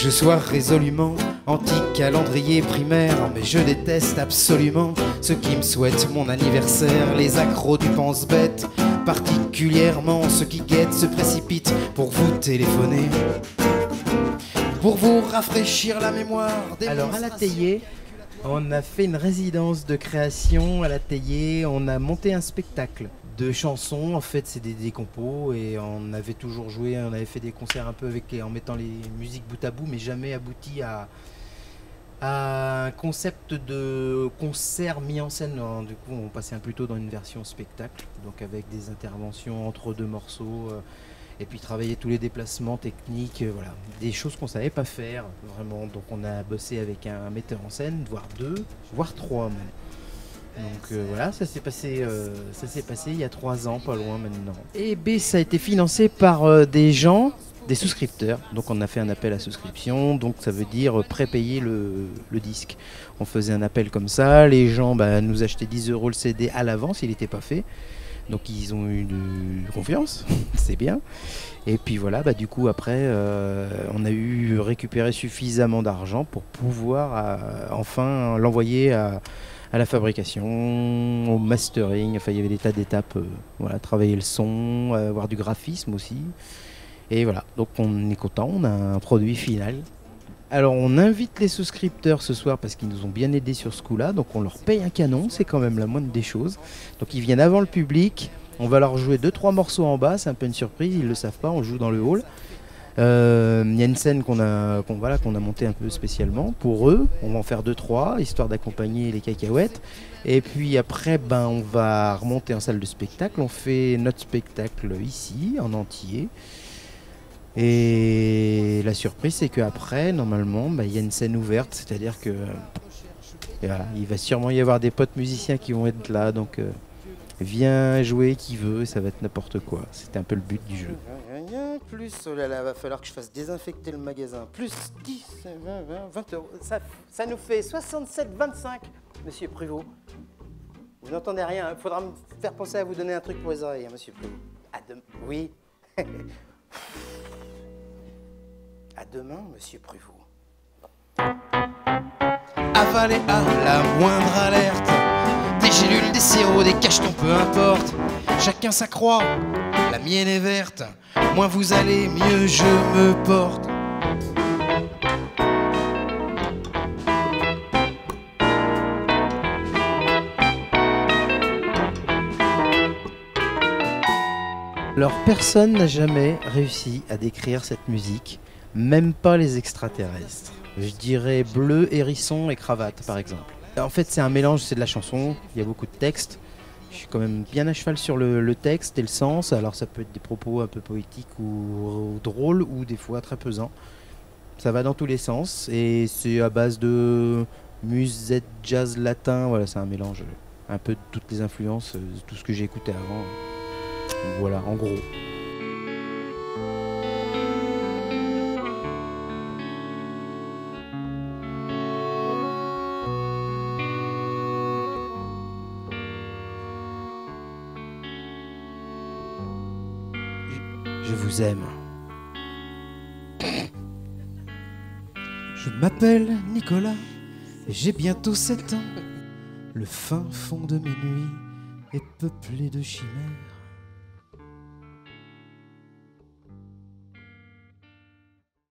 Je sois résolument anti-calendrier primaire, mais je déteste absolument ceux qui me souhaitent mon anniversaire, les accros du pense-bête, particulièrement ceux qui guettent, se précipitent pour vous téléphoner, pour vous rafraîchir la mémoire. Alors à l'Atelier, on a fait une résidence de création à l'Atelier, on a monté un spectacle de chansons, en fait c'est des compos et on avait toujours joué, on avait fait des concerts un peu en mettant les musiques bout à bout, mais jamais abouti à un concept de concert mis en scène. Alors, du coup on passait plutôt dans une version spectacle, donc avec des interventions entre deux morceaux et puis travailler tous les déplacements techniques, voilà, des choses qu'on savait pas faire vraiment. Donc on a bossé avec un metteur en scène, voire deux, voire trois même. Donc voilà, ça s'est passé il y a 3 ans, pas loin maintenant. Et B, ça a été financé par des gens, des souscripteurs. Donc on a fait un appel à souscription, donc ça veut dire prépayer le disque. On faisait un appel comme ça, les gens nous achetaient 10 € le CD à l'avance, il n'était pas fait. Donc ils ont eu de confiance, c'est bien. Et puis voilà, du coup après, on a eu récupéré suffisamment d'argent pour pouvoir enfin l'envoyer à la fabrication, au mastering. Enfin il y avait des tas d'étapes, voilà, travailler le son, avoir du graphisme aussi. Et voilà, donc on est content, on a un produit final. Alors on invite les souscripteurs ce soir parce qu'ils nous ont bien aidés sur ce coup-là, donc on leur paye un canon, c'est quand même la moindre des choses. Donc ils viennent avant le public, on va leur jouer 2-3 morceaux en bas, c'est un peu une surprise, ils ne le savent pas, on joue dans le hall. Il y a une scène qu'on a montée un peu spécialement pour eux, on va en faire 2-3, histoire d'accompagner les cacahuètes. Et puis après, on va remonter en salle de spectacle, on fait notre spectacle ici, en entier. Et la surprise, c'est qu'après, normalement, il y a une scène ouverte, c'est-à-dire que voilà, il va sûrement y avoir des potes musiciens qui vont être là, donc viens jouer qui veut, ça va être n'importe quoi. C'était un peu le but du jeu. Plus, oh là là, va falloir que je fasse désinfecter le magasin. Plus 10, 20 €. Ça nous fait 67,25, monsieur Prévost. Vous n'entendez rien, il faudra me faire penser à vous donner un truc pour les oreilles, monsieur Prévost. Oui. À demain, monsieur Prévost. Avalez à la moindre alerte des gélules, des sirops, des cachetons, peu importe. Chacun sa croix, la mienne est verte. Moins vous allez, mieux je me porte. Alors personne n'a jamais réussi à décrire cette musique, même pas les extraterrestres. Je dirais bleu, hérisson et cravate par exemple. En fait c'est un mélange, c'est de la chanson, il y a beaucoup de textes. Je suis quand même bien à cheval sur le texte et le sens, alors ça peut être des propos un peu poétiques ou drôles ou des fois très pesants. Ça va dans tous les sens et c'est à base de musette, jazz, latin, voilà, c'est un mélange un peu de toutes les influences, de tout ce que j'ai écouté avant. Voilà, en gros. Je vous aime. Je m'appelle Nicolas et j'ai bientôt 7 ans. Le fin fond de mes nuits est peuplé de chimères.